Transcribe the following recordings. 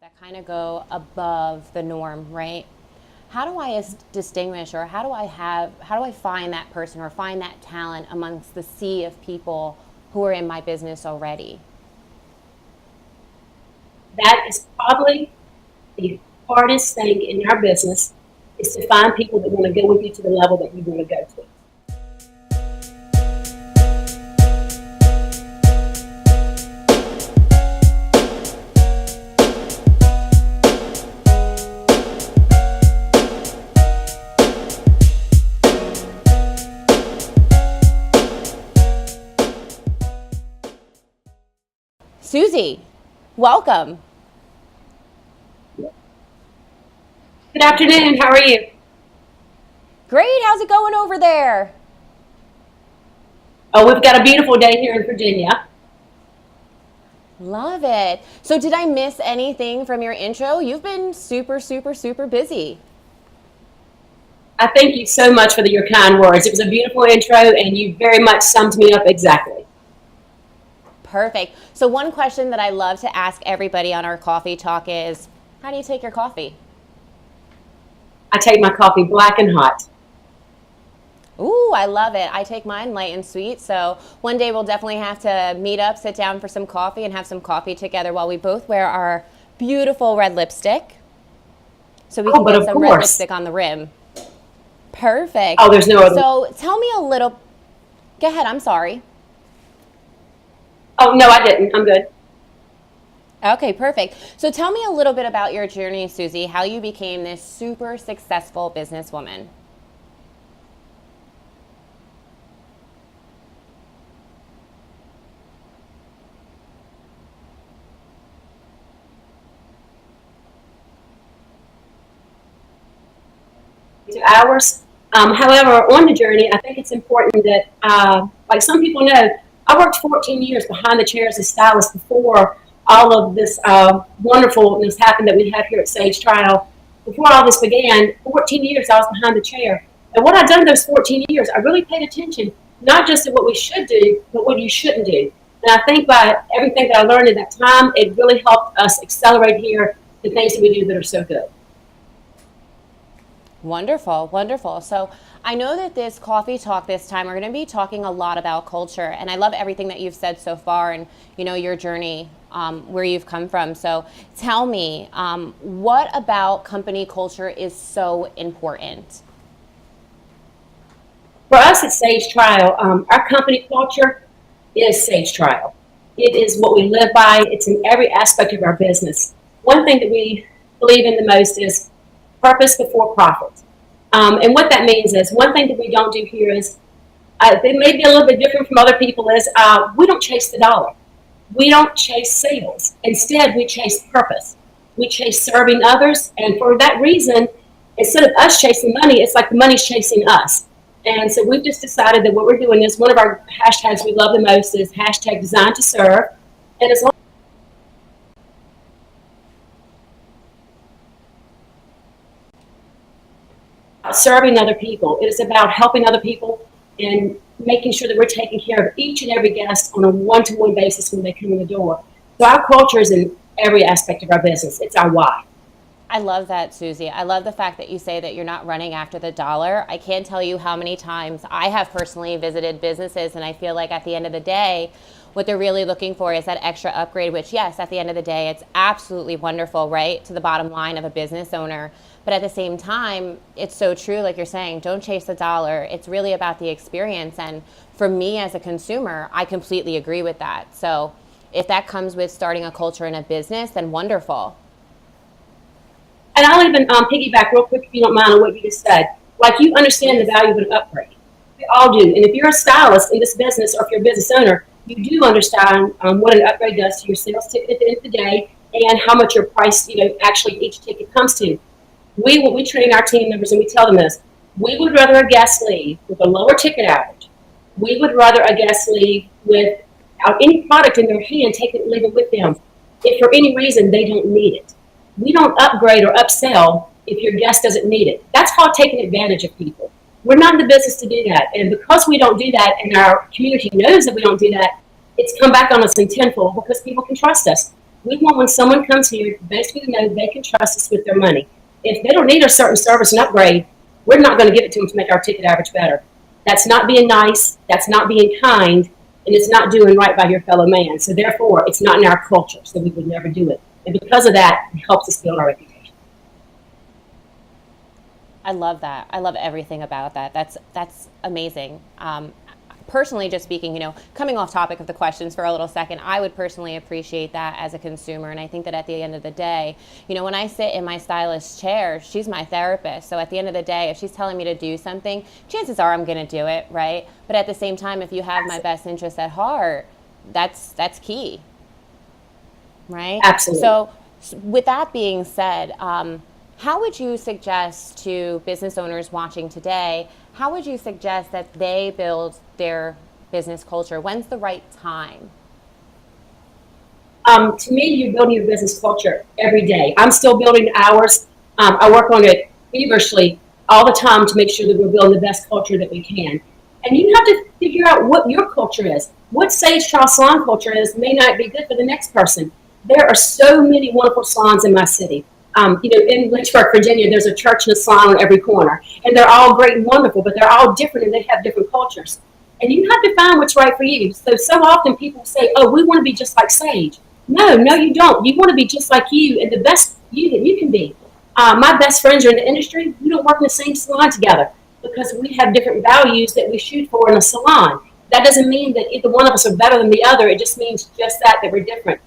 that kind of go above the norm, right? How do I distinguish, or how do I find that person or find that talent amongst the sea of people who are in my business already? That is probably the hardest thing in our business, is to find people that want to go with you to the level that you want to go to. Suzy, welcome. Good afternoon. How are you? Great. How's it going over there? Oh, we've got a beautiful day here in Virginia. Love it. So did I miss anything from your intro? You've been super, super, super busy. I thank you so much for your kind words. It was a beautiful intro, and you very much summed me up exactly. Perfect. So one question that I love to ask everybody on our coffee talk is, how do you take your coffee? I take my coffee black and hot. Ooh, I love it. I take mine light and sweet. So one day we'll definitely have to meet up, sit down for some coffee, and have some coffee together while we both wear our beautiful red lipstick. So we can get some red lipstick on the rim. Perfect. Oh, there's no other. So tell me a little. Go ahead. I'm sorry. Oh, no, I didn't. I'm good. Okay, perfect. So tell me a little bit about your journey, Suzy, how you became this super successful businesswoman. To hours. However, on the journey, I think it's important that, like some people know, I worked 14 years behind the chair as a stylist before all of this wonderfulness happened that we have here at Sage Tryall. Before all this began, 14 years I was behind the chair. And what I've done those 14 years, I really paid attention, not just to what we should do, but what you shouldn't do. And I think by everything that I learned at that time, it really helped us accelerate here the things that we do that are so good. Wonderful, wonderful. So I know that this coffee talk this time, we're going to be talking a lot about culture. And I love everything that you've said so far and, you know, your journey, where you've come from. So tell me, what about company culture is so important? For us at Sage Tryall, our company culture is Sage Tryall. It is what we live by. It's in every aspect of our business. One thing that we believe in the most is purpose before profit. And what that means is, one thing that we don't do here is, it may be a little bit different from other people, is we don't chase the dollar. We don't chase sales. Instead, we chase purpose. We chase serving others. And for that reason, instead of us chasing money, it's like the money's chasing us. And so we've just decided that what we're doing is, one of our hashtags we love the most is hashtag designed to serve. And as long serving other people. It is about helping other people and making sure that we're taking care of each and every guest on a one-to-one basis when they come in the door. So our culture is in every aspect of our business. It's our why. I love that, Suzy. I love the fact that you say that you're not running after the dollar. I can't tell you how many times I have personally visited businesses, and I feel like at the end of the day, what they're really looking for is that extra upgrade, which, yes, at the end of the day, it's absolutely wonderful, right, to the bottom line of a business owner. But at the same time, it's so true, like you're saying, don't chase the dollar. It's really about the experience. And for me as a consumer, I completely agree with that. So if that comes with starting a culture in a business, then wonderful. And I'll even piggyback real quick, if you don't mind, on what you just said. Like, you understand the value of an upgrade. We all do. And if you're a stylist in this business, or if you're a business owner, you do understand what an upgrade does to your sales ticket at the end of the day, and how much your price, actually each ticket comes to. We train our team members, and we tell them this: we would rather a guest leave with a lower ticket average. We would rather a guest leave without any product in their hand, leave it with them, if for any reason they don't need it. We don't upgrade or upsell if your guest doesn't need it. That's called taking advantage of people. We're not in the business to do that. And because we don't do that, and our community knows that we don't do that, it's come back on us in tenfold, because people can trust us. We want when someone comes here, basically to know they can trust us with their money. If they don't need a certain service and upgrade, we're not going to give it to them to make our ticket average better. That's not being nice. That's not being kind. And it's not doing right by your fellow man. So therefore, it's not in our culture. So we would never do it. And because of that, it helps us build our reputation. I love that. I love everything about that. That's amazing. Personally, just speaking, coming off topic of the questions for a little second, I would personally appreciate that as a consumer. And I think that at the end of the day, when I sit in my stylist's chair, she's my therapist. So at the end of the day, if she's telling me to do something, chances are I'm going to do it, right? But at the same time, if you have my best interest at heart, that's key, right? Absolutely. So with that being said, how would you suggest to business owners watching today, how would you suggest that they build their business culture? When's the right time? To me, you're building your business culture every day. I'm still building ours. I work on it feverishly all the time to make sure that we're building the best culture that we can. And you have to figure out what your culture is. What Sage Tryall Salon culture is may not be good for the next person. There are so many wonderful salons in my city. In Lynchburg, Virginia, there's a church and a salon on every corner. And they're all great and wonderful, but they're all different and they have different cultures. And you have to find what's right for you. So often people say, oh, we want to be just like Sage. No, you don't. You want to be just like you and the best you that you can be. My best friends are in the industry. We don't work in the same salon together because we have different values that we shoot for in a salon. That doesn't mean that either one of us are better than the other. It just means just that we're different.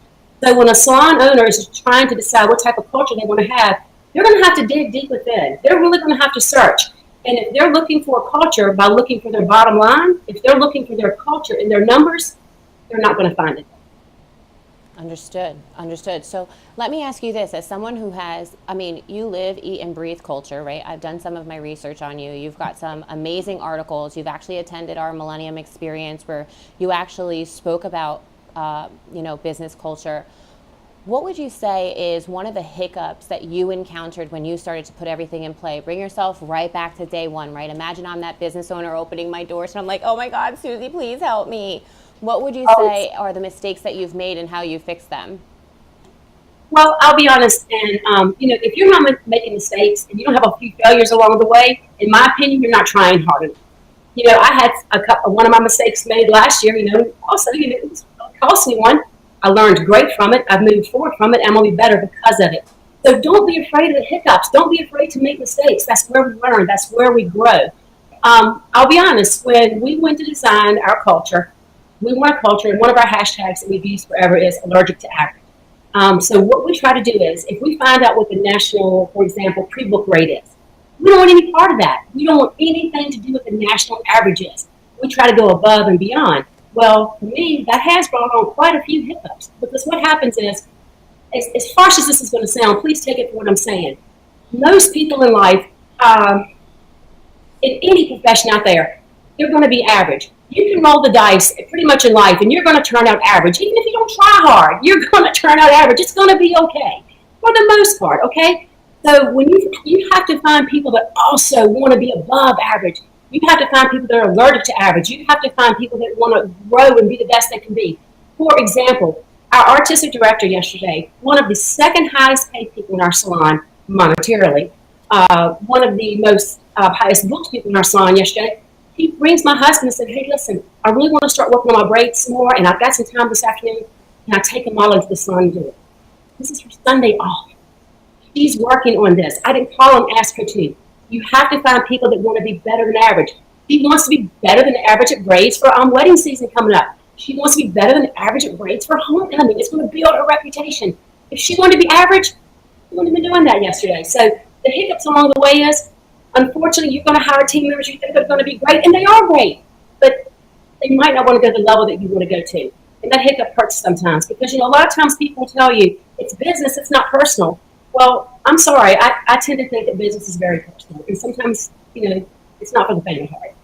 So when a salon owner is trying to decide what type of culture they want to have, they're going to have to dig deep within. They're really going to have to search. And if they're looking for a culture by looking for their bottom line, if they're looking for their culture in their numbers, they're not going to find it. Understood. So let me ask you this, as someone who has, you live, eat, and breathe culture, right? I've done some of my research on you. You've got some amazing articles. You've actually attended our Millennium experience where you actually spoke about, business culture. What would you say is one of the hiccups that you encountered when you started to put everything in play? Bring yourself right back to day one, right? Imagine I'm that business owner opening my doors and I'm like, oh my God, Suzy, please help me. What would you say are the mistakes that you've made and how you fix them? Well, I'll be honest, and if you're not making mistakes and you don't have a few failures along the way, in my opinion, you're not trying hard enough. I had one of my mistakes made last year. Also, it was cost me one. I learned great from it. I've moved forward from it. I'm going to be better because of it. So don't be afraid of the hiccups. Don't be afraid to make mistakes. That's where we learn. That's where we grow. I'll be honest. When we went to design our culture, we want a culture, and one of our hashtags that we've used forever is allergic to average. So what we try to do is, if we find out what the national, for example, pre-book rate is, we don't want any part of that. We don't want anything to do with the national averages. We try to go above and beyond. Well, for me, that has brought on quite a few hiccups because what happens is, as harsh as this is going to sound, please take it for what I'm saying. Most people in life, in any profession out there, they're going to be average. You can roll the dice pretty much in life and you're going to turn out average. Even if you don't try hard, you're going to turn out average. It's going to be okay for the most part, okay? So when you have to find people that also want to be above average. You have to find people that are allergic to average. You have to find people that want to grow and be the best they can be. For example, our artistic director yesterday, one of the second highest paid people in our salon monetarily, one of the most highest booked people in our salon yesterday, he brings my husband and said, hey, listen, I really want to start working on my braids some more, and I've got some time this afternoon, and I take them all into the salon and do it. This is her Sunday off. She's working on this. I didn't call and ask her to. You have to find people that want to be better than average. She wants to be better than average at braids for wedding season coming up. She wants to be better than average at braids for homecoming. It's going to build her reputation. If she wanted to be average, she wouldn't have been doing that yesterday. So the hiccups along the way is, unfortunately, you're going to hire team members you think are going to be great, and they are great, but they might not want to go to the level that you want to go to. And that hiccup hurts sometimes because, a lot of times people tell you it's business, it's not personal. Well, I'm sorry. I tend to think that business is very personal. And sometimes, it's not for the faint of heart.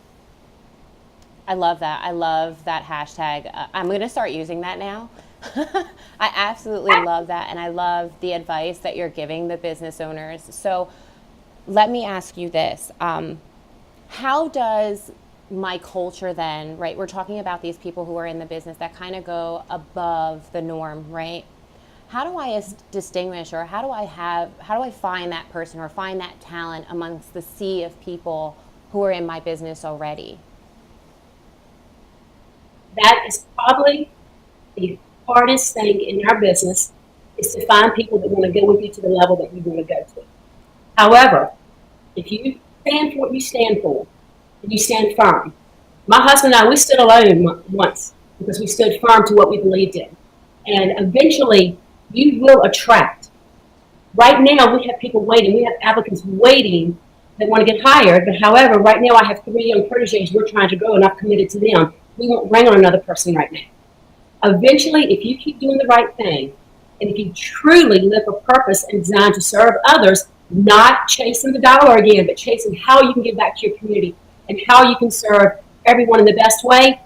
I love that. I love that hashtag. I'm going to start using that now. I absolutely love that. And I love the advice that you're giving the business owners. So let me ask you this. How does my culture then, right? We're talking about these people who are in the business that kind of go above the norm, right? how do I distinguish, or how do I find that person or find that talent amongst the sea of people who are in my business already? That is probably the hardest thing in our business, is to find people that want to go with you to the level that you want to go to. However, if you stand for what you stand for, and you stand firm. My husband and I, we stood alone once because we stood firm to what we believed in. And eventually, you will attract. Right now, we have people waiting. We have applicants waiting that want to get hired. But however, right now, I have 3 young proteges we're trying to grow, and I've committed to them. We won't bring on another person right now. Eventually, if you keep doing the right thing, and if you truly live a purpose and design to serve others, not chasing the dollar again, but chasing how you can give back to your community and how you can serve everyone in the best way,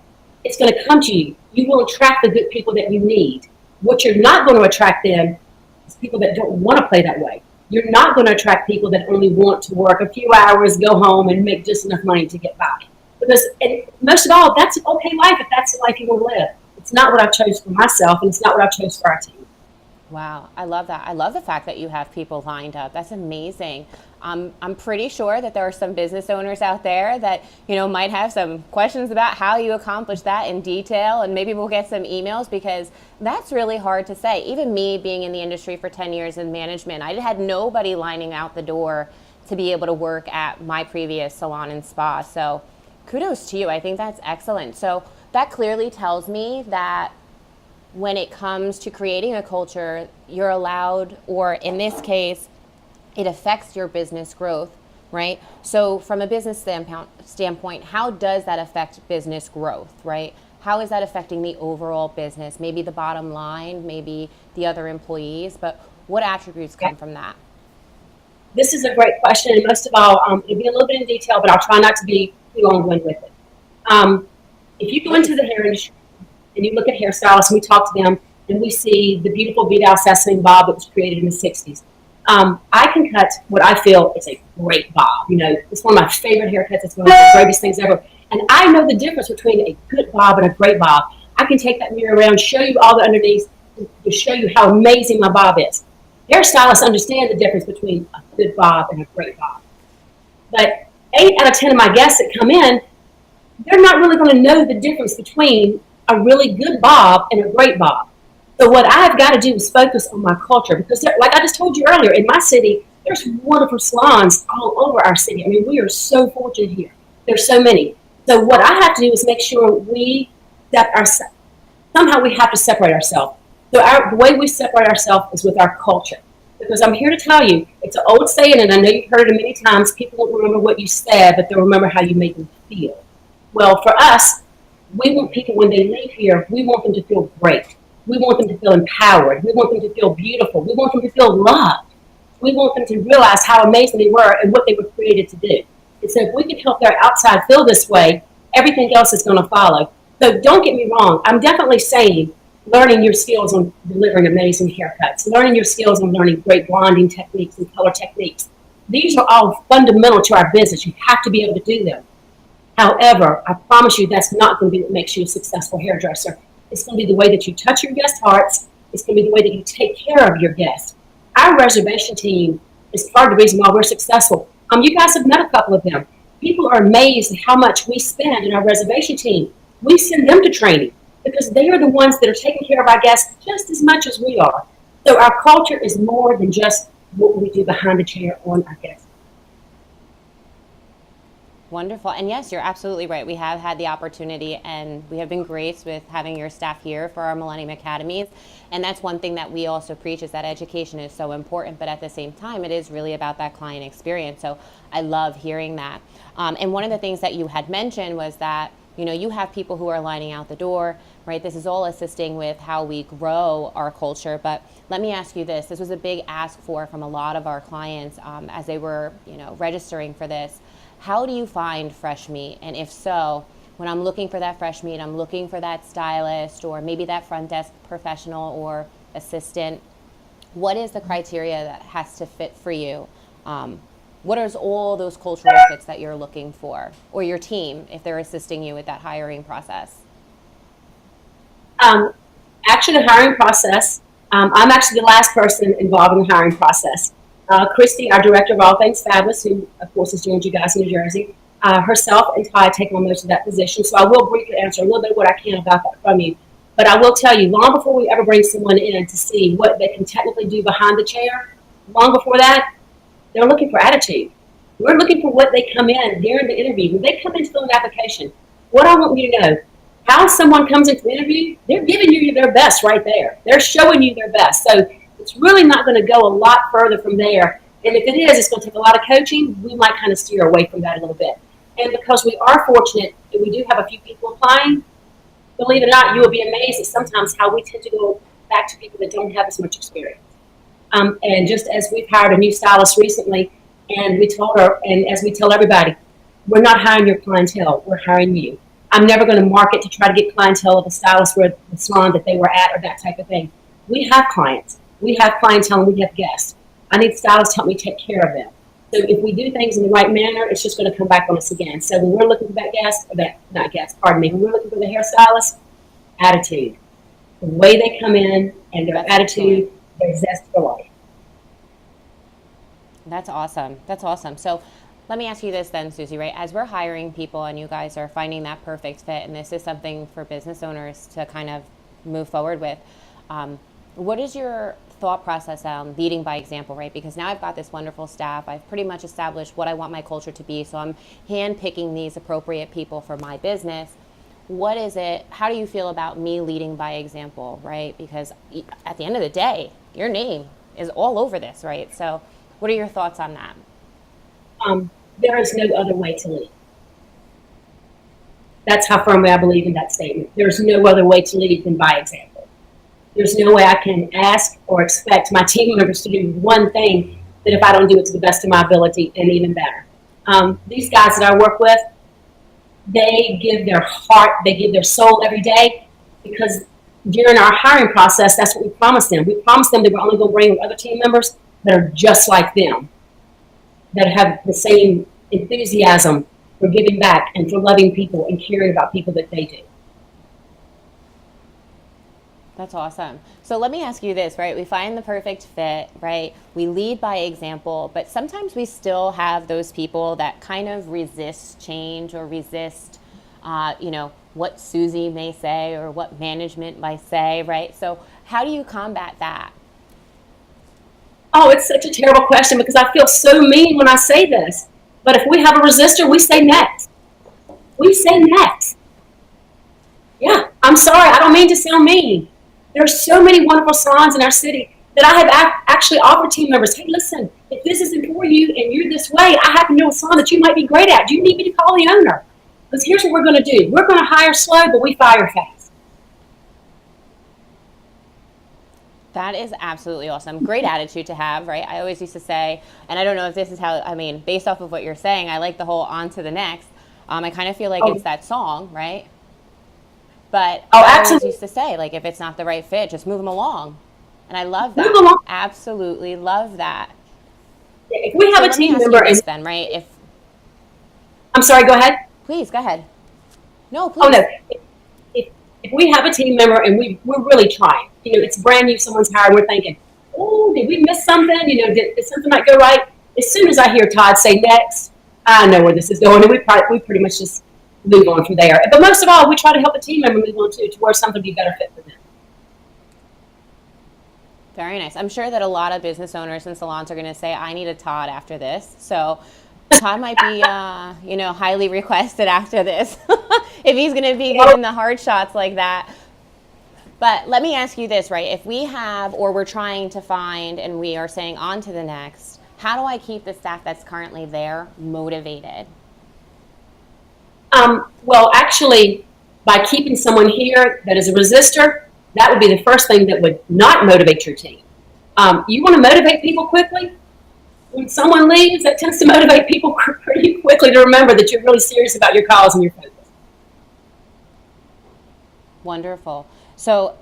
it's going to come to you. You will attract the good people that you need. What you're not going to attract then is people that don't want to play that way. You're not going to attract people that only want to work a few hours, go home, and make just enough money to get by. Because most of all, that's an okay life if that's the life you want to live. It's not what I chose for myself, and it's not what I chose for our team. Wow, I love that. I love the fact that you have people lined up. That's amazing. I'm pretty sure that there are some business owners out there that, might have some questions about how you accomplish that in detail, and maybe we'll get some emails, because that's really hard to say. Even me being in the industry for 10 years in management, I had nobody lining out the door to be able to work at my previous salon and spa. So kudos to you. I think that's excellent. So that clearly tells me that when it comes to creating a culture, you're allowed, or in this case, it affects your business growth, right? So from a business standpoint, how does that affect business growth, right? How is that affecting the overall business? Maybe the bottom line, maybe the other employees, but what attributes come from that? This is a great question, and most of all, it'll be a little bit in detail, but I'll try not to be too long-winded with it. If you go into the hair industry and you look at hairstylists, and we talk to them, and we see the beautiful Vidal Sassoon bob that was created in the 60s. I can cut what I feel is a great bob. It's one of my favorite haircuts. It's one of the greatest things ever. And I know the difference between a good bob and a great bob. I can take that mirror around, show you all the underneath, to show you how amazing my bob is. Hairstylists understand the difference between a good bob and a great bob. But 8 out of 10 of my guests that come in, they're not really going to know the difference between a really good bob and a great bob. So what I've got to do is focus on my culture, because like I just told you earlier, in my city, there's wonderful salons all over our city. I mean, we are so fortunate here. There's so many. So what I have to do is make sure we somehow we have to separate ourselves. So the way we separate ourselves is with our culture. Because I'm here to tell you, it's an old saying, and I know you've heard it many times, people won't remember what you said, but they'll remember how you made them feel. Well, for us, we want people, when they leave here, we want them to feel great. We want them to feel empowered. We want them to feel beautiful. We want them to feel loved. We want them to realize how amazing they were and what they were created to do. And so if we can help their outside feel this way, everything else is going to follow. So don't get me wrong. I'm definitely saying learning your skills on delivering amazing haircuts, learning your skills on learning great blonding techniques and color techniques. These are all fundamental to our business. You have to be able to do them. However, I promise you that's not going to be what makes you a successful hairdresser. It's going to be the way that you touch your guests' hearts. It's going to be the way that you take care of your guests. Our reservation team is part of the reason why we're successful. You guys have met a couple of them. People are amazed at how much we spend in our reservation team. We send them to training because they are the ones that are taking care of our guests just as much as we are. So our culture is more than just what we do behind the chair on our guests. Wonderful. And yes, you're absolutely right. We have had the opportunity, and we have been graced with having your staff here for our Millennium Academies. And that's one thing that we also preach, is that education is so important, but at the same time, it is really about that client experience. So I love hearing that. And one of the things that you had mentioned was that, you have people who are lining out the door, right? This is all assisting with how we grow our culture. But let me ask you this. This was a big ask from a lot of our clients as they were, registering for this. How do you find fresh meat? And if so, when I'm looking for that fresh meat, I'm looking for that stylist or maybe that front desk professional or assistant. What is the criteria that has to fit for you? What are all those cultural fits that you're looking for, or your team if they're assisting you with that hiring process? Actually, the hiring process, I'm actually the last person involved in the hiring process. Christy, our director of all things fabulous, who of course has joined you guys in New Jersey, herself and Ty take on most of that position. So I will briefly answer a little bit of what I can about that from you. But I will tell you, long before we ever bring someone in to see what they can technically do behind the chair, long before that, they're looking for attitude. We're looking for what they come in during the interview. When they come in to fill an application, what I want you to know, how someone comes into the interview, they're giving you their best right there. They're showing you their best. So it's really not going to go a lot further from there. And if it is, it's going to take a lot of coaching. We might kind of steer away from that a little bit. And because we are fortunate that we do have a few people applying, believe it or not, you will be amazed at sometimes how we tend to go back to people that don't have as much experience. And just as we've hired a new stylist recently, and we told her, and as we tell everybody, we're not hiring your clientele, we're hiring you. I'm never going to market to try to get clientele of a stylist or the salon that they were at or that type of thing. We have clients. We have clientele and we have guests. I need stylists to help me take care of them. So if we do things in the right manner, it's just going to come back on us again. So when we're looking for that guest, or that, not guest, pardon me, when we're looking for the hairstylist, attitude. The way they come in and their attitude, their zest for life. That's awesome. That's awesome. So let me ask you this then, Suzy, right? As we're hiring people and you guys are finding that perfect fit, and this is something for business owners to kind of move forward with, what is your thought process on leading by example, right? Because now I've got this wonderful staff. I've pretty much established what I want my culture to be. So I'm handpicking these appropriate people for my business. What is it? How do you feel about me leading by example, right? Because at the end of the day, your name is all over this, right? So what are your thoughts on that? There is no other way to lead. That's how firmly I believe in that statement. There's no other way to lead than by example. There's no way I can ask or expect my team members to do one thing that if I don't do it to the best of my ability, and even better. These guys that I work with, they give their heart, they give their soul every day, because during our hiring process, that's what we promised them. We promised them that we're only going to bring other team members that are just like them, that have the same enthusiasm for giving back and for loving people and caring about people that they do. That's awesome. So let me ask you this, right? We find the perfect fit, right? We lead by example, but sometimes we still have those people that kind of resist change or resist, what Suzy may say or what management might say, right? So how do you combat that? Oh, it's such a terrible question because I feel so mean when I say this. But if we have a resistor, we say next. We say next. Yeah, I'm sorry. I don't mean to sound mean. There are so many wonderful salons in our city that I have actually offered team members, hey, listen, if this isn't for you and you're this way, I happen to know a salon that you might be great at. Do you need me to call the owner? Because here's what we're going to do. We're going to hire slow, but we fire fast. That is absolutely awesome. Great attitude to have, right? I always used to say, and I don't know if this is how, based off of what you're saying, I like the whole on to the next. I kind of feel like it's that song, right? But I always used to say, like, if it's not the right fit, just move them along. And I love that. Move along. Absolutely love that. If we have a team member, then, right? I'm sorry, go ahead. Please, go ahead. No, please. Oh, no. If we have a team member and we're really trying, it's brand new, someone's hired, we're thinking, oh, did we miss something? Did something not go right? As soon as I hear Todd say next, I know where this is going, and we pretty much just move on from there. But most of all, we try to help the team member move on to where something would be better fit for them. Very nice. I'm sure that a lot of business owners and salons are going to say, I need a Todd after this. So Todd might be, highly requested after this if he's going to be giving the hard shots like that. But let me ask you this, right? If we have, or we're trying to find, and we are saying on to the next, how do I keep the staff that's currently there motivated? Well, actually, by keeping someone here that is a resistor, that would be the first thing that would not motivate your team. You want to motivate people quickly? When someone leaves, that tends to motivate people pretty quickly to remember that you're really serious about your cause and your focus. Wonderful. So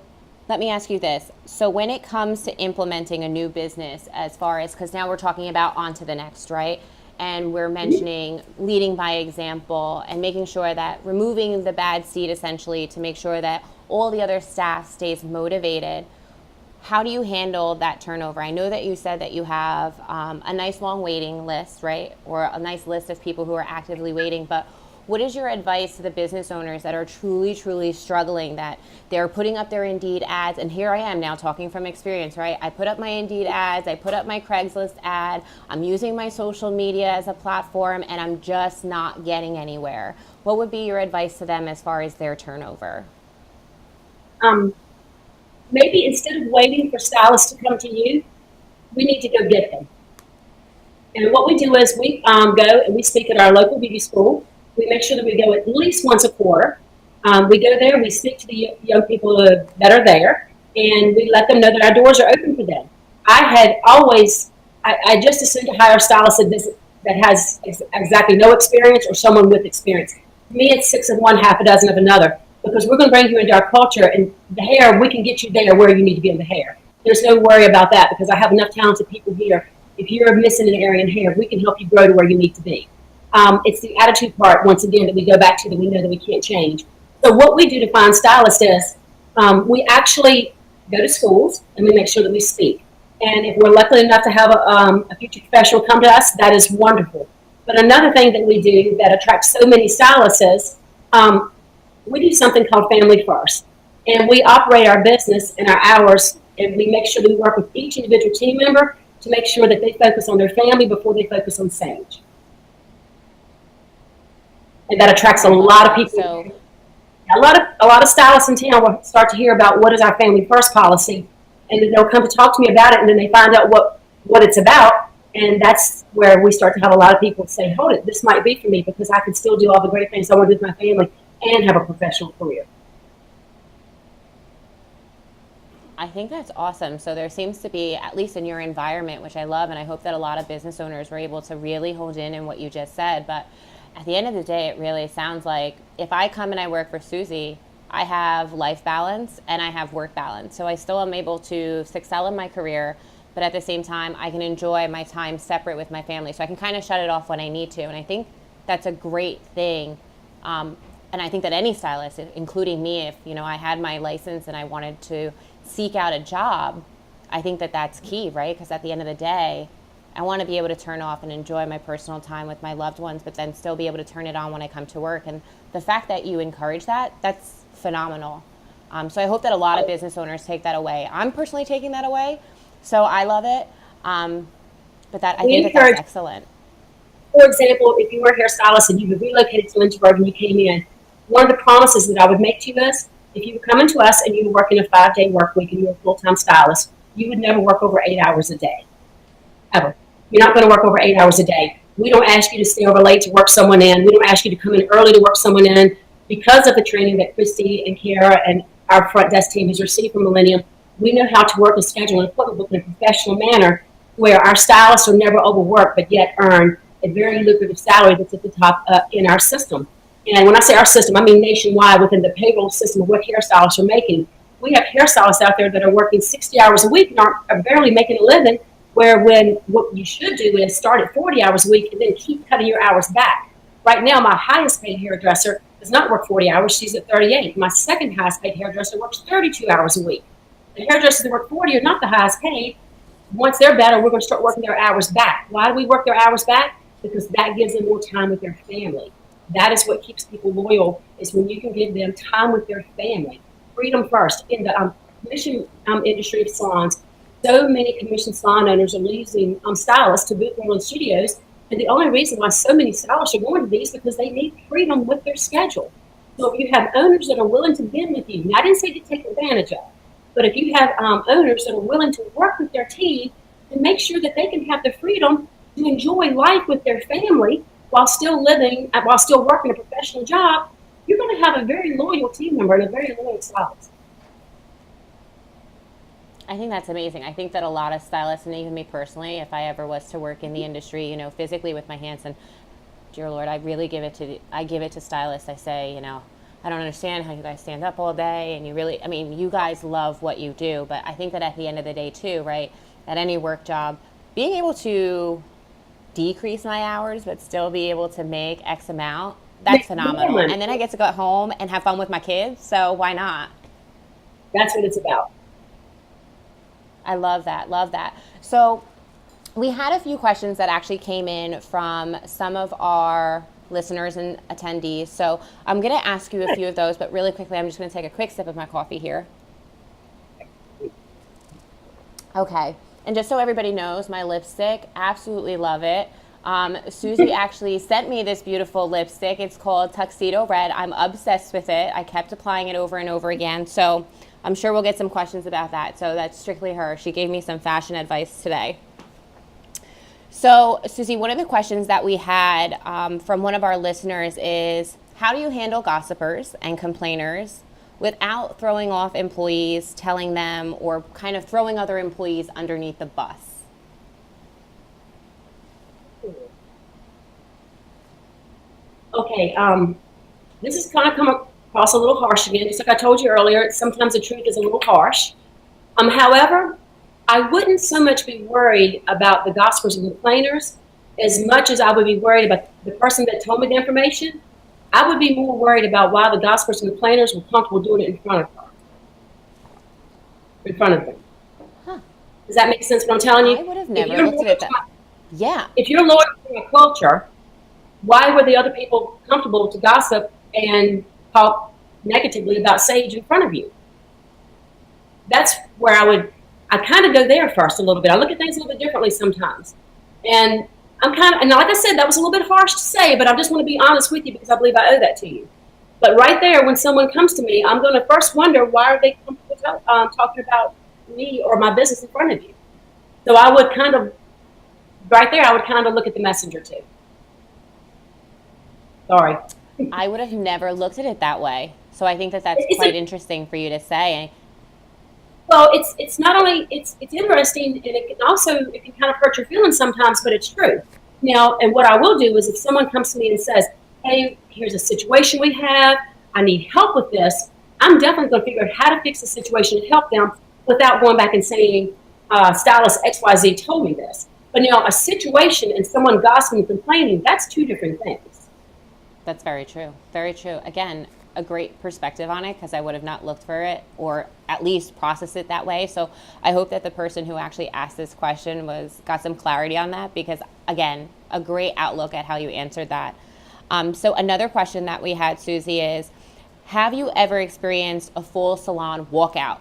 let me ask you this. So when it comes to implementing a new business, as far as, because now we're talking about on to the next, right? And we're mentioning leading by example and making sure that removing the bad seed essentially to make sure that all the other staff stays motivated. how do you handle that turnover? I know that you said that you have a nice long waiting list, right? Or a nice list of people who are actively waiting, but what is your advice to the business owners that are truly, truly struggling, that they're putting up their Indeed ads? And here I am now talking from experience, right? I put up my Indeed ads, I put up my Craigslist ad, I'm using my social media as a platform, and I'm just not getting anywhere. What would be your advice to them as far as their turnover? Um, Maybe instead of waiting for stylists to come to you, we need to go get them. And what we do is we go and we speak at our local beauty school. We make sure that we go at least once a quarter. We go there, we speak to the young people that are there, and we let them know that our doors are open for them. I had always, I just assumed to hire a stylist that has exactly no experience or someone with experience. For me, it's six of one, half a dozen of another, because we're going to bring you into our culture, and the hair, we can get you there where you need to be in the hair. There's no worry about that because I have enough talented people here. If you're missing an area in hair, we can help you grow to where you need to be. It's the attitude part, once again, that we go back to, that we know that we can't change. So what we do to find stylists is we actually go to schools and we make sure that we speak. And if we're lucky enough to have a future professional come to us, that is wonderful. But another thing that we do that attracts so many stylists is we do something called Family First. And we operate our business and our hours, and we make sure that we work with each individual team member to make sure that they focus on their family before they focus on Sage. And that attracts a lot of people. So, A lot of stylists in town will start to hear about what is our Family First policy, and then they'll come to talk to me about it, and then they find out what it's about, and that's where we start to have a lot of people say, hold it, this might be for me because I can still do all the great things I want to do with my family and have a professional career. I think that's awesome. So there seems to be, at least in your environment, which I love, and I hope that a lot of business owners were able to really hold in what you just said. But at the end of the day, it really sounds like if I come and I work for Suzy, I have life balance and I have work balance. So I still am able to excel in my career, but at the same time, I can enjoy my time separate with my family. So I can kind of shut it off when I need to. And I think that's a great thing. And I think that any stylist, including me, if I had my license and I wanted to seek out a job, I think that that's key, right? Because at the end of the day, I want to be able to turn off and enjoy my personal time with my loved ones, but then still be able to turn it on when I come to work. And the fact that you encourage that, that's phenomenal. So I hope that a lot of business owners take that away. I'm personally taking that away, so I love it. But I think that that's excellent. For example, if you were a hairstylist and you were relocated to Lynchburg and you came in, one of the promises that I would make to you is, if you were coming to us and you were working a 5-day work week and you were a full-time stylist, you would never work over 8 hours a day, ever. You're not going to work over 8 hours a day. We don't ask you to stay over late to work someone in. We don't ask you to come in early to work someone in. Because of the training that Christy and Kara and our front desk team has received from Millennium, we know how to work a schedule and appointment book in a professional manner where our stylists are never overworked but yet earn a very lucrative salary that's at the top in our system. And when I say our system, I mean nationwide within the payroll system of what hairstylists are making. We have hairstylists out there that are working 60 hours a week and are barely making a living, where when what you should do is start at 40 hours a week and then keep cutting your hours back. Right now, my highest paid hairdresser does not work 40 hours. She's at 38. My second highest paid hairdresser works 32 hours a week. The hairdressers that work 40 are not the highest paid. Once they're better, we're going to start working their hours back. Why do we work their hours back? Because that gives them more time with their family. That is what keeps people loyal, is when you can give them time with their family. Freedom first. In the commission industry of salons, so many commission salon owners are losing stylists to boot-rolling studios. And the only reason why so many stylists are going to these is because they need freedom with their schedule. So if you have owners that are willing to bend with you, and I didn't say to take advantage of, but if you have owners that are willing to work with their team and make sure that they can have the freedom to enjoy life with their family while still working a professional job, you're going to have a very loyal team member and a very loyal stylist. I think that's amazing. I think that a lot of stylists, and even me personally, if I ever was to work in the industry, physically with my hands, and dear Lord, I give it to stylists. I say, I don't understand how you guys stand up all day, and you guys love what you do, but I think that at the end of the day too, right, at any work job, being able to decrease my hours but still be able to make X amount, that's phenomenal. And then I get to go home and have fun with my kids, so why not? That's what it's about. I love that. Love that. So we had a few questions that actually came in from some of our listeners and attendees. So I'm going to ask you a few of those, but really quickly, I'm just going to take a quick sip of my coffee here. Okay. And just so everybody knows, my lipstick, absolutely love it. Suzy actually sent me this beautiful lipstick. It's called Tuxedo Red. I'm obsessed with it. I kept applying it over and over again. So I'm sure we'll get some questions about that. So that's strictly her. She gave me some fashion advice today. So Suzy, one of the questions that we had from one of our listeners is, how do you handle gossipers and complainers without throwing off employees, telling them, or kind of throwing other employees underneath the bus? Okay, this is kind of come across a little harsh again. Just like I told you earlier, sometimes the truth is a little harsh. However, I wouldn't so much be worried about the gossipers and complainers as much as I would be worried about the person that told me the information. I would be more worried about why the gossipers and complainers were comfortable doing it in front of her. In front of them. Huh. Does that make sense what I'm telling you? I would have never looked at it that way. Yeah. If you're loyal to a culture, why were the other people comfortable to gossip and talk negatively about Sage in front of you? That's where I kind of go there first a little bit. I look at things a little bit differently sometimes. And and like I said, that was a little bit harsh to say, but I just want to be honest with you because I believe I owe that to you. But right there, when someone comes to me, I'm going to first wonder, why are they comfortable talking about me or my business in front of you? So I would right there, I would kind of look at the messenger too. Sorry. I would have never looked at it that way. So I think that's quite interesting for you to say. Well, it's not only, it's interesting, and it can kind of hurt your feelings sometimes, but it's true. Now, and what I will do is if someone comes to me and says, hey, here's a situation we have, I need help with this, I'm definitely going to figure out how to fix the situation and help them without going back and saying, stylist XYZ told me this. But now a situation and someone gossiping and complaining, that's two different things. That's very true. Very true. Again, a great perspective on it, because I would have not looked for it or at least processed it that way. So I hope that the person who actually asked this question got some clarity on that, because again, a great outlook at how you answered that. So another question that we had, Suzy, is, have you ever experienced a full salon walkout?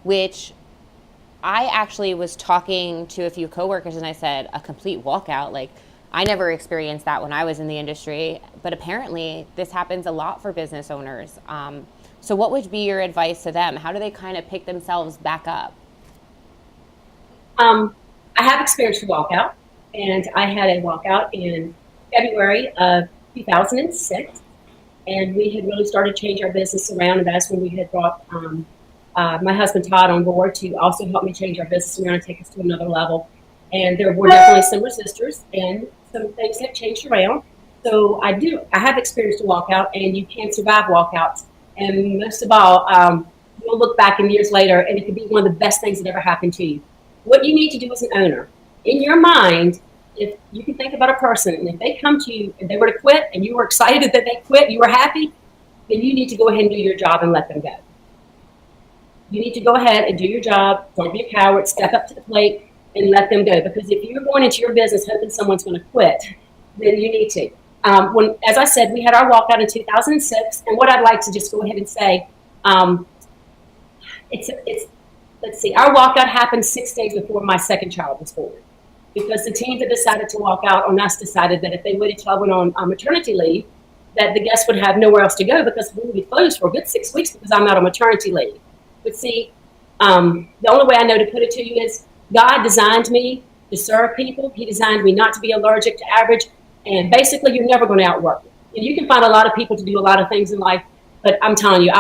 Which I actually was talking to a few coworkers and I said, a complete walkout? Like, I never experienced that when I was in the industry, but apparently this happens a lot for business owners. So what would be your advice to them? How do they kind of pick themselves back up? I have experienced a walkout, and I had a walkout in February of 2006, and we had really started to change our business around, and that's when we had brought my husband Todd on board to also help me change our business around and take us to another level. And there were definitely some resistors and some things that changed around. So I have experienced a walkout, and you can survive walkouts. And most of all, you'll look back in years later, and it could be one of the best things that ever happened to you. What you need to do as an owner, in your mind, if you can think about a person, and if they come to you and they were to quit, and you were excited that they quit, you were happy, then you need to go ahead and do your job and let them go. You need to go ahead and do your job. Don't be a coward. Step up to the plate and let them go. Because if you're going into your business hoping someone's going to quit, then you need to. As I said, we had our walkout in 2006, and what I'd like to just go ahead and say, let's see, our walkout happened 6 days before my second child was born, because the team that decided to walk out on us decided that if they waited till I went on maternity leave, that the guests would have nowhere else to go, because we would be closed for a good 6 weeks because I'm out on maternity leave. But see, the only way I know to put it to you is, God designed me to serve people. He designed me not to be allergic to average. And basically, you're never going to outwork me. And you can find a lot of people to do a lot of things in life. But I'm telling you,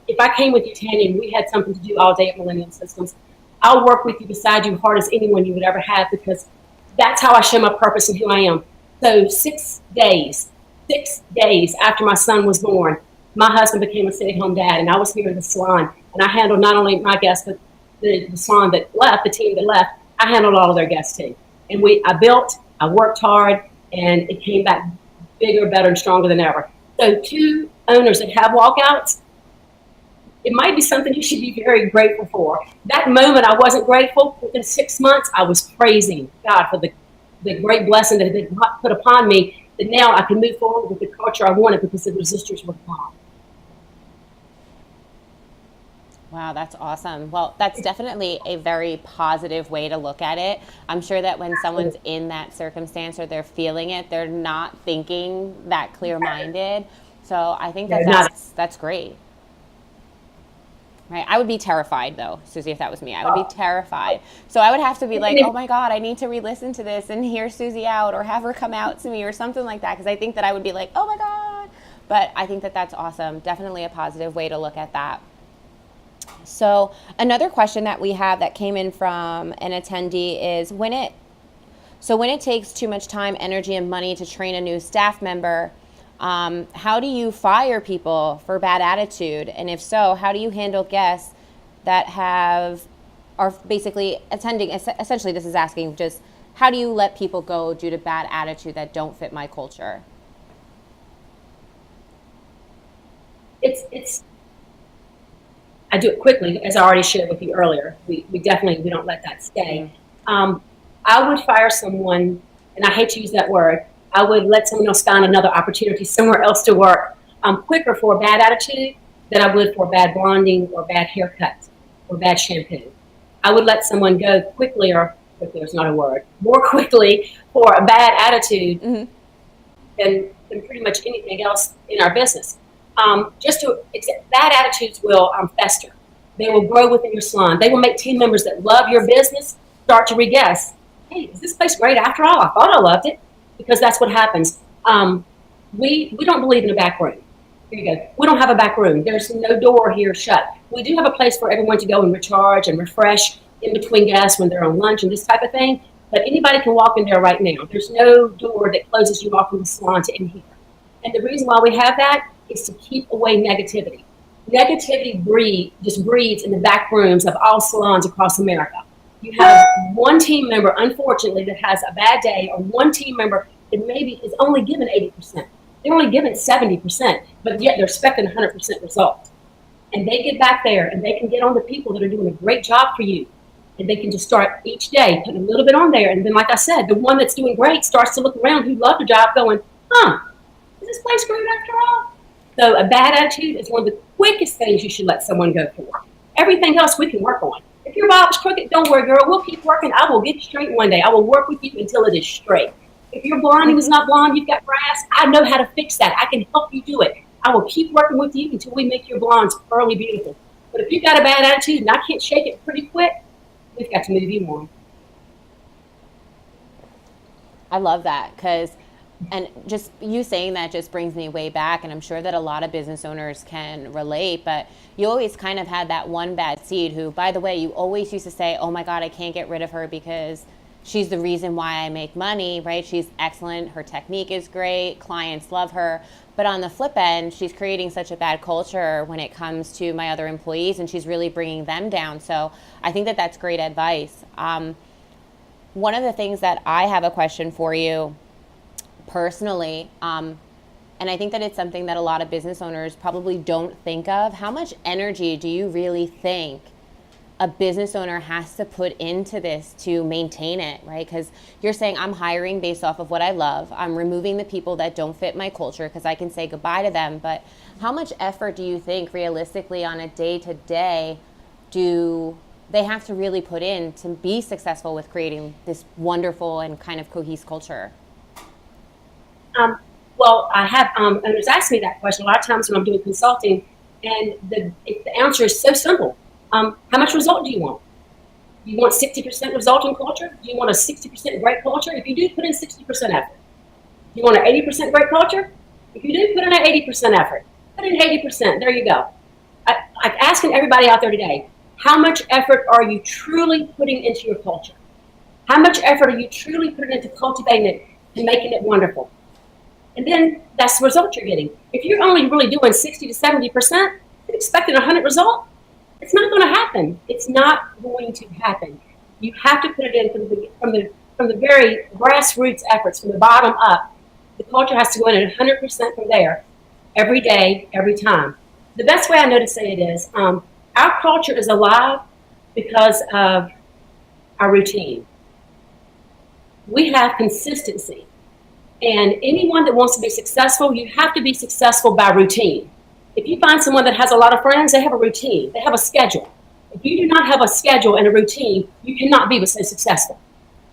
if I came with you, Tanya, and we had something to do all day at Millennium Systems, I'll work with you beside you hard as anyone you would ever have, because that's how I show my purpose and who I am. So 6 days after my son was born, my husband became a stay-at-home dad, and I was here in the salon. And I handled not only my guests, but the salon that left, the team that left, I handled all of their guests too. And I worked hard, and it came back bigger, better, and stronger than ever. So to owners that have walkouts, it might be something you should be very grateful for. That moment I wasn't grateful. Within 6 months, I was praising God for the great blessing that had been put upon me, that now I can move forward with the culture I wanted because the resistors were gone. Wow, that's awesome. Well, that's definitely a very positive way to look at it. I'm sure that when someone's in that circumstance or they're feeling it, they're not thinking that clear-minded. So I think that that's great. Right. I would be terrified though, Suzy, if that was me. I would be terrified. So I would have to be like, oh my God, I need to re-listen to this and hear Suzy out or have her come out to me or something like that. Because I think that I would be like, oh my God. But I think that that's awesome. Definitely a positive way to look at that. So another question that we have that came in from an attendee is when it takes too much time, energy, and money to train a new staff member, how do you fire people for bad attitude? And if so, how do you handle guests that are basically attending? Essentially, this is asking just how do you let people go due to bad attitude that don't fit my culture? I do it quickly, as I already shared with you earlier. We don't let that stay. I would fire someone, and I hate to use that word. I would let someone else find another opportunity somewhere else to work quicker for a bad attitude than I would for bad blonding or bad haircut or bad shampoo. I would let someone go quickly is not a word, more quickly for a bad attitude than pretty much anything else in our business. Bad attitudes will fester. They will grow within your salon. They will make team members that love your business start to re-guess, hey, is this place great after all? I thought I loved it. Because that's what happens. We don't believe in a back room. Here you go. We don't have a back room. There's no door here shut. We do have a place for everyone to go and recharge and refresh in between guests when they're on lunch and this type of thing. But anybody can walk in there right now. There's no door that closes you off from the salon to in here. And the reason why we have that is to keep away negativity. Negativity just breeds in the back rooms of all salons across America. You have one team member, unfortunately, that has a bad day, or one team member that maybe is only given 80%. They're only given 70%, but yet they're expecting 100% result. And they get back there and they can get on the people that are doing a great job for you. And they can just start each day, putting a little bit on there. And then, like I said, the one that's doing great starts to look around who loved the job going, is this place great after all? So a bad attitude is one of the quickest things you should let someone go for. Everything else we can work on. If your bob's crooked, don't worry, girl. We'll keep working. I will get you straight one day. I will work with you until it is straight. If your blonding is not blonde, you've got brass, I know how to fix that. I can help you do it. I will keep working with you until we make your blondes pearly beautiful. But if you've got a bad attitude and I can't shake it pretty quick, we've got to move you on. I love that because, and just you saying that just brings me way back, and I'm sure that a lot of business owners can relate, but you always kind of had that one bad seed who, by the way, you always used to say, oh my God, I can't get rid of her because she's the reason why I make money, right? She's excellent. Her technique is great. Clients love her. But on the flip end, she's creating such a bad culture when it comes to my other employees, and she's really bringing them down. So I think that that's great advice. One of the things that I have a question for you personally, and I think that it's something that a lot of business owners probably don't think of. How much energy do you really think a business owner has to put into this to maintain it, right? Because you're saying I'm hiring based off of what I love. I'm removing the people that don't fit my culture because I can say goodbye to them. But how much effort do you think realistically on a day-to-day do they have to really put in to be successful with creating this wonderful and kind of cohesive culture? Well, I have owners ask me that question a lot of times when I'm doing consulting, and the answer is so simple. How much result do you want? You want 60% result in culture? Do you want a 60% great culture? If you do, put in 60% effort. Do you want an 80% great culture? If you do, put in an 80% effort. Put in 80%. There you go. I'm asking everybody out there today, how much effort are you truly putting into your culture? How much effort are you truly putting into cultivating it and making it wonderful? And then that's the result you're getting. If you're only really doing 60 to 70% and expecting 100 result, it's not going to happen. It's not going to happen. You have to put it in from the very grassroots efforts, from the bottom up. The culture has to go in at 100% from there, every day, every time. The best way I know to say it is, our culture is alive because of our routine. We have consistency. And anyone that wants to be successful, you have to be successful by routine. If you find someone that has a lot of friends, they have a routine. They have a schedule. If you do not have a schedule and a routine, you cannot be so successful.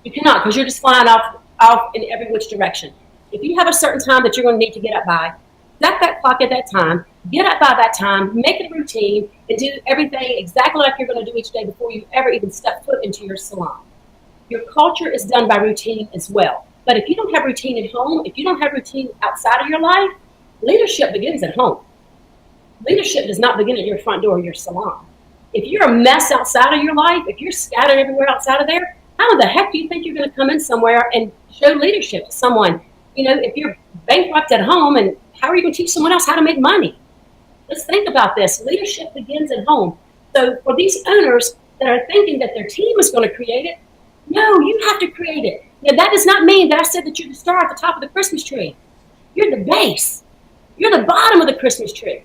You cannot, because you're just flying off in every which direction. If you have a certain time that you're going to need to get up by, set that clock at that time, get up by that time, make it a routine, and do everything exactly like you're going to do each day before you ever even step foot into your salon. Your culture is done by routine as well. But if you don't have routine at home, if you don't have routine outside of your life, leadership begins at home. Leadership does not begin at your front door of your salon. If you're a mess outside of your life, if you're scattered everywhere outside of there, how in the heck do you think you're going to come in somewhere and show leadership to someone? If you're bankrupt at home, and how are you going to teach someone else how to make money? Let's think about this. Leadership begins at home. So for these owners that are thinking that their team is going to create it, no, you have to create it. Now, that does not mean that I said that you're the star at the top of the Christmas tree. You're the base. You're the bottom of the Christmas tree.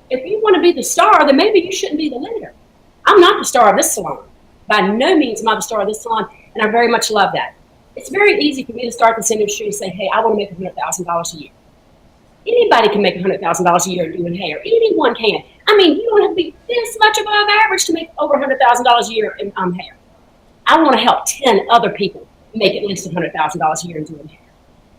If you want to be the star, then maybe you shouldn't be the leader. I'm not the star of this salon. By no means am I the star of this salon, and I very much love that. It's very easy for me to start this industry and say, hey, I want to make $100,000 a year. Anybody can make $100,000 a year doing hair. Anyone can. I mean, you don't have to be this much above average to make over $100,000 a year in hair. I want to help 10 other people make at least $100,000 a year in doing hair.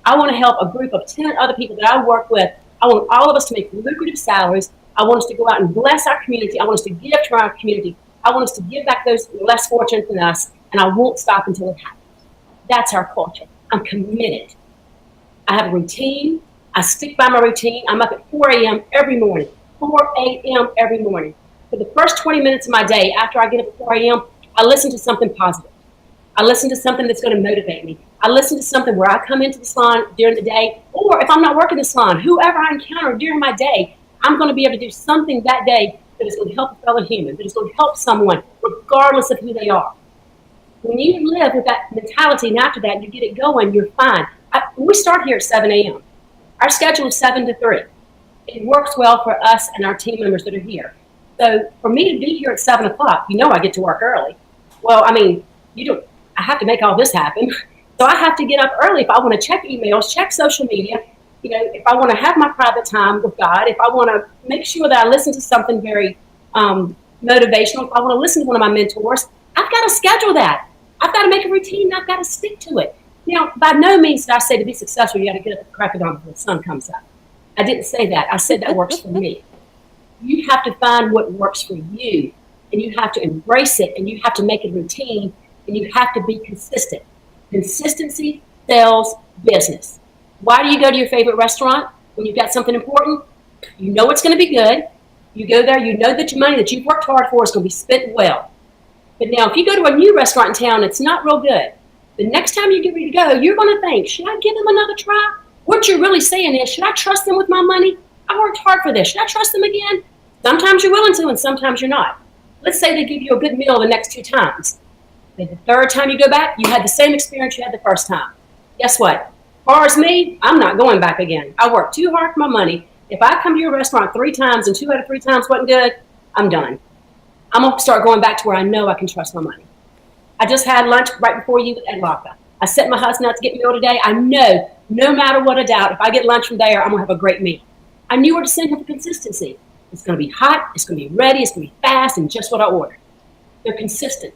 I want to help a group of 10 other people that I work with. I want all of us to make lucrative salaries. I want us to go out and bless our community. I want us to give to our community. I want us to give back those less fortunate than us, and I won't stop until it happens. That's our culture. I'm committed. I have a routine. I stick by my routine. I'm up at 4 a.m. every morning, 4 a.m. every morning. For the first 20 minutes of my day, after I get up at 4 a.m., I listen to something positive. I listen to something that's going to motivate me. I listen to something where I come into the salon during the day, or if I'm not working the salon, whoever I encounter during my day, I'm going to be able to do something that day that is going to help a fellow human, that is going to help someone, regardless of who they are. When you live with that mentality, and after that, you get it going, you're fine. We start here at 7 a.m. Our schedule is 7 to 3. It works well for us and our team members that are here. So for me to be here at 7 o'clock, I get to work early. Well, I have to make all this happen. So I have to get up early if I want to check emails, check social media, if I want to have my private time with God, if I want to make sure that I listen to something very motivational, if I want to listen to one of my mentors, I've got to schedule that. I've got to make a routine. I've got to stick to it. Now, by no means did I say to be successful, you got to get up at the crack of dawn before the sun comes up. I didn't say that. I said that works for me. You have to find what works for you, and you have to embrace it, and you have to make it a routine, and you have to be consistent. Consistency sells business. Why do you go to your favorite restaurant when you've got something important? You know it's going to be good. You go there, you know that your money that you've worked hard for is going to be spent well. But now, if you go to a new restaurant in town, it's not real good. The next time you get ready to go, you're going to think, should I give them another try? What you're really saying is, should I trust them with my money? I worked hard for this. Should I trust them again? Sometimes you're willing to, and sometimes you're not. Let's say they give you a good meal the next 2 times. Then the third time you go back, you had the same experience you had the first time. Guess what? As far as me, I'm not going back again. I worked too hard for my money. If I come to your restaurant 3 times and 2 out of 3 times wasn't good, I'm done. I'm going to start going back to where I know I can trust my money. I just had lunch right before you at Laka. I sent my husband out to get meal today. I know, no matter what a doubt, if I get lunch from there, I'm going to have a great meal. I knew where to send him for consistency. It's going to be hot, it's going to be ready, it's going to be fast, and just what I ordered. They're consistent.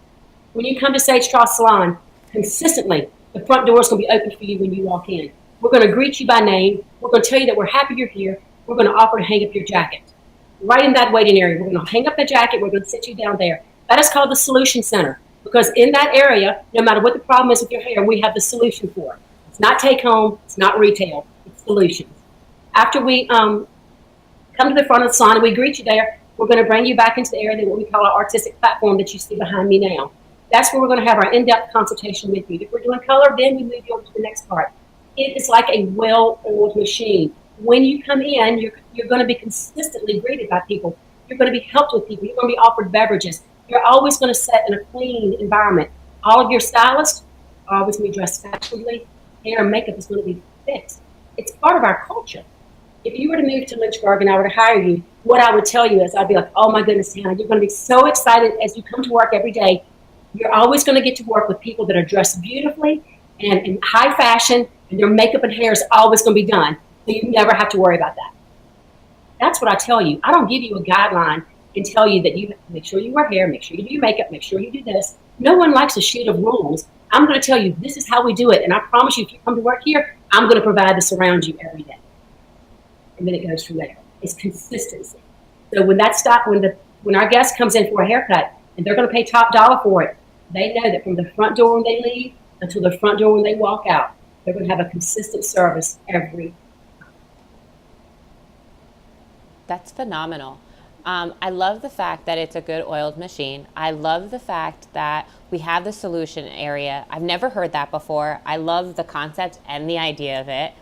When you come to Sage Tryall Salon, consistently, the front door is going to be open for you when you walk in. We're going to greet you by name. We're going to tell you that we're happy you're here. We're going to offer to hang up your jacket. Right in that waiting area, we're going to hang up the jacket. We're going to sit you down there. That is called the Solution Center, because in that area, no matter what the problem is with your hair, we have the solution for it. It's not take home. It's not retail. It's solutions. After we come to the front of the salon and we greet you there, we're going to bring you back into the area, what we call our artistic platform that you see behind me now. That's where we're going to have our in-depth consultation with you. If we're doing color, then we move you over to the next part. It is like a well-oiled machine. When you come in, you're going to be consistently greeted by people. You're going to be helped with people. You're going to be offered beverages. You're always going to sit in a clean environment. All of your stylists are always going to be dressed fashionably. Hair and makeup is going to be fixed. It's part of our culture. If you were to move to Lynchburg and I were to hire you, what I would tell you is I'd be like, oh my goodness, Hannah, you're going to be so excited as you come to work every day. You're always going to get to work with people that are dressed beautifully and in high fashion, and their makeup and hair is always going to be done. So you never have to worry about that. That's what I tell you. I don't give you a guideline and tell you that you make sure you wear hair, make sure you do your makeup, make sure you do this. No one likes a sheet of rules. I'm going to tell you this is how we do it, and I promise you, if you come to work here, I'm going to provide this around you every day. And then it goes from there. It's consistency. So when our guest comes in for a haircut and they're going to pay top dollar for it, they know that from the front door when they leave until the front door when they walk out, they're going to have a consistent service every time. That's phenomenal. I love the fact that it's a good oiled machine. I love the fact that we have the solution area. I've never heard that before. I love the concept and the idea of it.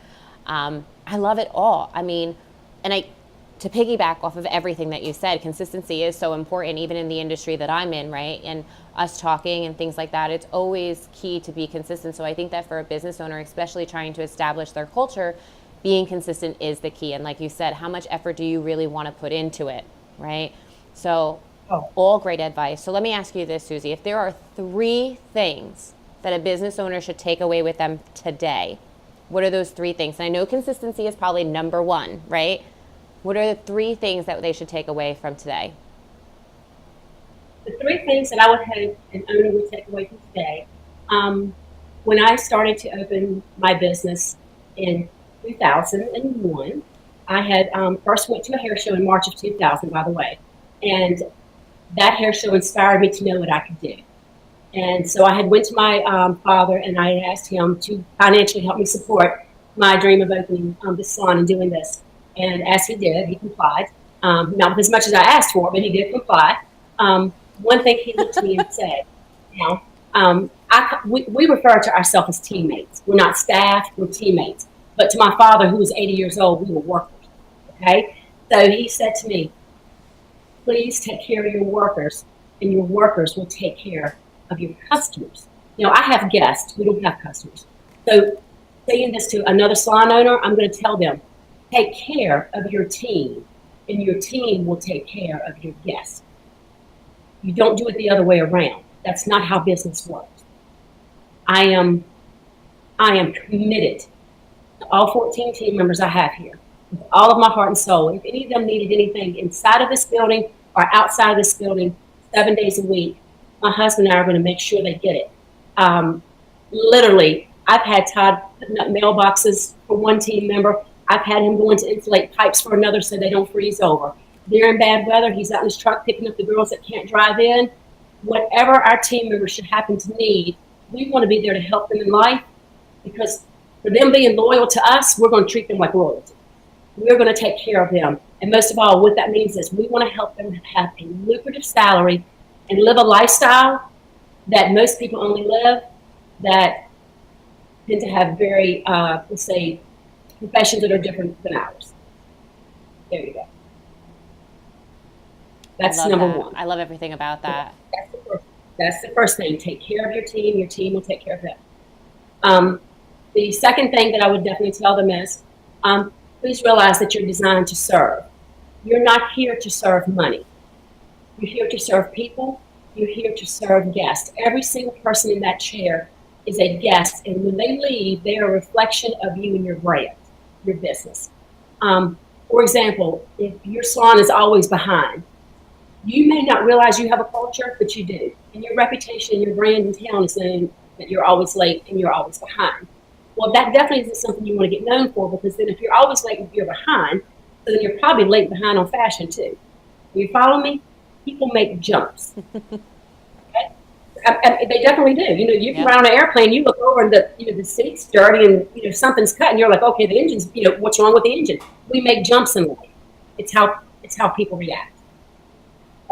I love it all. I mean, to piggyback off of everything that you said, consistency is so important, even in the industry that I'm in, right? And us talking and things like that, it's always key to be consistent. So I think that for a business owner, especially trying to establish their culture, being consistent is the key. And like you said, how much effort do you really want to put into it, right? So all great advice. So let me ask you this, Suzy. If there are 3 things that a business owner should take away with them today, what are those 3 things? And I know consistency is probably number 1, right? What are the 3 things that they should take away from today? The 3 things that I would hope an owner would take away from today, when I started to open my business in 2001, I had first went to a hair show in March of 2000, by the way, and that hair show inspired me to know what I could do. And so I had went to my father and I had asked him to financially help me support my dream of opening this salon and doing this. And as he did, he complied. Not with as much as I asked for, but he did comply. One thing he looked at me and said, we refer to ourselves as teammates. We're not staff, we're teammates. But to my father, who was 80 years old, we were workers. Okay? So he said to me, please take care of your workers, and your workers will take care of your customers. I have guests. We don't have customers. So saying this to another salon owner, I'm going to tell them, take care of your team, and your team will take care of your guests. You don't do it the other way around. That's not how business works. I am committed to all 14 team members I have here with all of my heart and soul. If any of them needed anything inside of this building or outside of this building 7 days a week, my husband and I are going to make sure they get it. Literally, I've had Todd putting up mailboxes for one team member. I've had him going to insulate pipes for another so they don't freeze over. During bad weather, he's out in his truck picking up the girls that can't drive in. Whatever our team members should happen to need, we want to be there to help them in life, because for them being loyal to us, we're going to treat them like royalty. We're going to take care of them. And most of all, what that means is we want to help them have a lucrative salary and live a lifestyle that most people only live, that tend to have very, let's say, professions that are different than ours. There you go. That's number 1. I love everything about that. That's the first thing. Take care of your team will take care of them. The second thing that I would definitely tell them is, please realize that you're designed to serve. You're not here to serve money. You're here to serve people. You're here to serve guests. Every single person in that chair is a guest, and when they leave, they are a reflection of you and your brand, your business. For example, if your salon is always behind, you may not realize you have a culture, but you do. And your reputation and your brand in town is saying that you're always late and you're always behind. Well, that definitely isn't something you want to get known for, because then if you're always late and you're behind, then you're probably late and behind on fashion too. You follow me? People make jumps. Okay? They definitely do. You can ride on an airplane, you look over and the seat's dirty and something's cut, and you're like, okay, the engine's, what's wrong with the engine? We make jumps in life. It's how people react.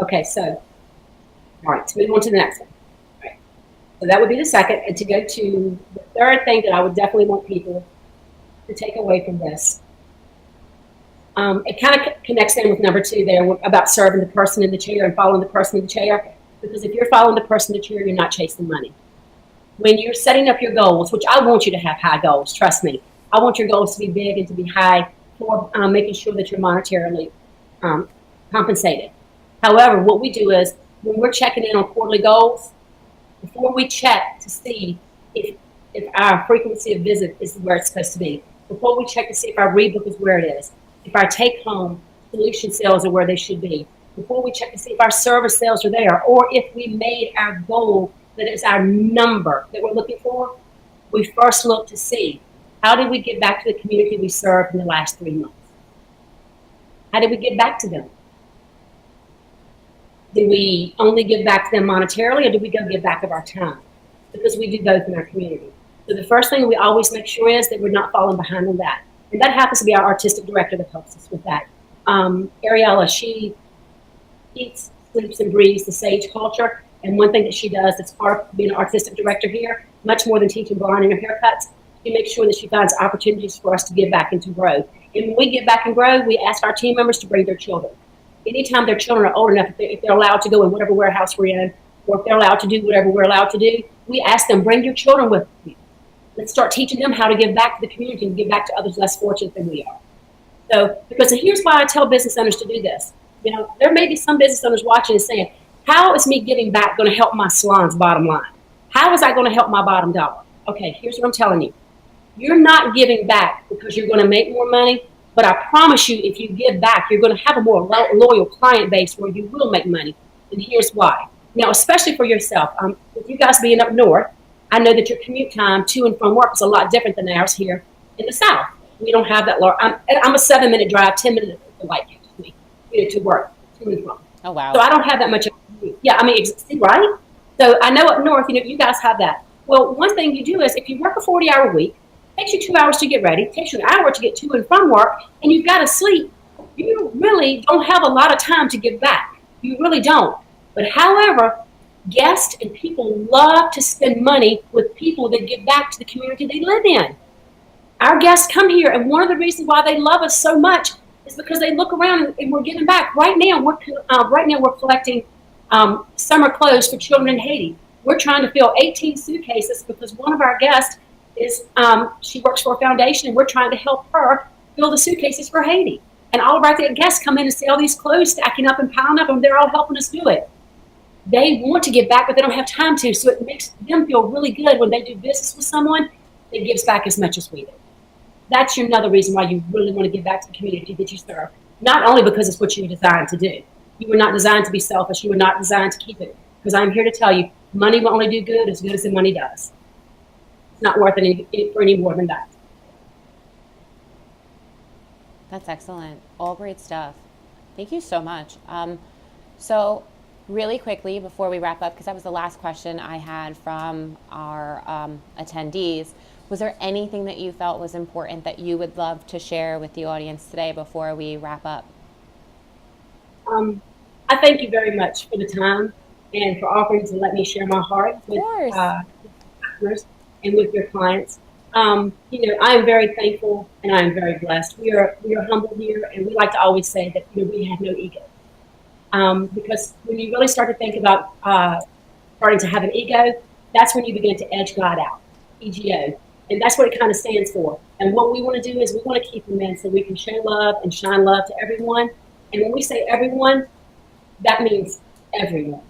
Okay, so, all right, to move on to the next one. All right. So that would be the second. And to go to the third thing that I would definitely want people to take away from this, it kind of connects in with number 2 there about serving the person in the chair and following the person in the chair. Because if you're following the person in the chair, you're not chasing money. When you're setting up your goals, which I want you to have high goals, trust me. I want your goals to be big and to be high for making sure that you're monetarily compensated. However, what we do is when we're checking in on quarterly goals, before we check to see if our frequency of visit is where it's supposed to be, before we check to see if our rebook is where it is, if our take-home solution sales are where they should be, before we check to see if our service sales are there, or if we made our goal that is our number that we're looking for, we first look to see how did we get back to the community we served in the last 3 months? How did we get back to them? Did we only give back to them monetarily, or did we go give back of our time? Because we do both in our community. So the first thing we always make sure is that we're not falling behind on that. And that happens to be our artistic director that helps us with that. Ariella, she eats, sleeps, and breathes the Sage culture. And one thing that she does that's part of being an artistic director here, much more than teaching blonde and her haircuts, she makes sure that she finds opportunities for us to give back and to grow. And when we get back and grow, we ask our team members to bring their children. Anytime their children are old enough, if they're allowed to go in whatever warehouse we're in, or if they're allowed to do whatever we're allowed to do, we ask them, bring your children with you. Let's start teaching them how to give back to the community and give back to others less fortunate than we are. So, because here's why I tell business owners to do this. You know, there may be some business owners watching and saying, how is me giving back going to help my salon's bottom line? How is that going to help my bottom dollar? Okay, here's what I'm telling you. You're not giving back because you're going to make more money, but I promise you, if you give back, you're going to have a more loyal client base where you will make money. And here's why. Now, especially for yourself, with you guys being up north, I know that your commute time to and from work is a lot different than ours here in the South. We don't have that long. I'm a 7-minute drive, 10 minutes to light catches me to work, to and from. Oh, wow. So I don't have that much. Yeah, I mean, right? So I know up north, you guys have that. Well, one thing you do is if you work a 40-hour week, it takes you 2 hours to get ready, it takes you an hour to get to and from work, and you've got to sleep. You really don't have a lot of time to give back. You really don't. But however, guests and people love to spend money with people that give back to the community they live in. Our guests come here, and one of the reasons why they love us so much is because they look around and we're giving back. Right now, we're collecting summer clothes for children in Haiti. We're trying to fill 18 suitcases because one of our guests is she works for a foundation, and we're trying to help her fill the suitcases for Haiti. And all of our guests come in and see all these clothes stacking up and piling up, and they're all helping us do it. They want to give back, but they don't have time to. So it makes them feel really good when they do business with someone that gives back as much as we do. That's another reason why you really want to give back to the community that you serve. Not only because it's what you were designed to do. You were not designed to be selfish. You were not designed to keep it. Because I'm here to tell you, money will only do good as the money does. It's not worth it for any more than that. That's excellent. All great stuff. Thank you so much. So really quickly before we wrap up, because that was the last question I had from our attendees, was there anything that you felt was important that you would love to share with the audience today before we wrap up? I thank you very much for the time and for offering to let me share my heart with customers and with your clients. I am very thankful and I am very blessed. We are humble here, and we like to always say that we have no ego. Because when you really start to think about starting to have an ego, that's when you begin to edge God out, EGO. And that's what it kind of stands for. And what we want to do is we want to keep them in so we can show love and shine love to everyone. And when we say everyone, that means everyone,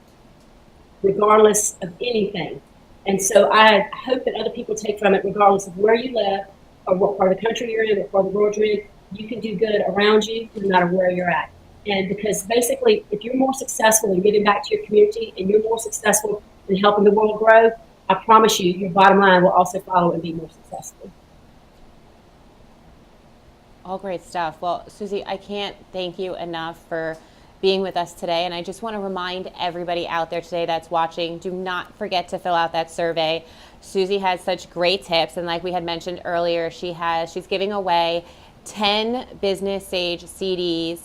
regardless of anything. And so I hope that other people take from it, regardless of where you live or what part of the country you're in, what part of the world you're in, you can do good around you no matter where you're at. And because basically, if you're more successful in giving back to your community and you're more successful in helping the world grow, I promise you, your bottom line will also follow and be more successful. All great stuff. Well, Suzy, I can't thank you enough for being with us today. And I just want to remind everybody out there today that's watching, do not forget to fill out that survey. Suzy has such great tips. And like we had mentioned earlier, she's giving away 10 Business Sage CDs.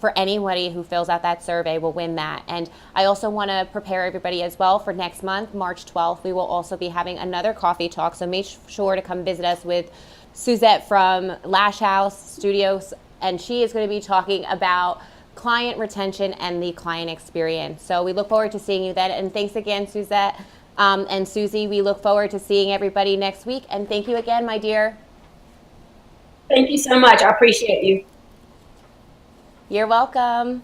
For anybody who fills out that survey will win that. And I also want to prepare everybody as well for next month, March 12th. We will also be having another coffee talk. So make sure to come visit us with Suzette from Lash House Studios. And she is going to be talking about client retention and the client experience. So we look forward to seeing you then. And thanks again, Suzette and Suzy. We look forward to seeing everybody next week. And thank you again, my dear. Thank you so much. I appreciate you. You're welcome.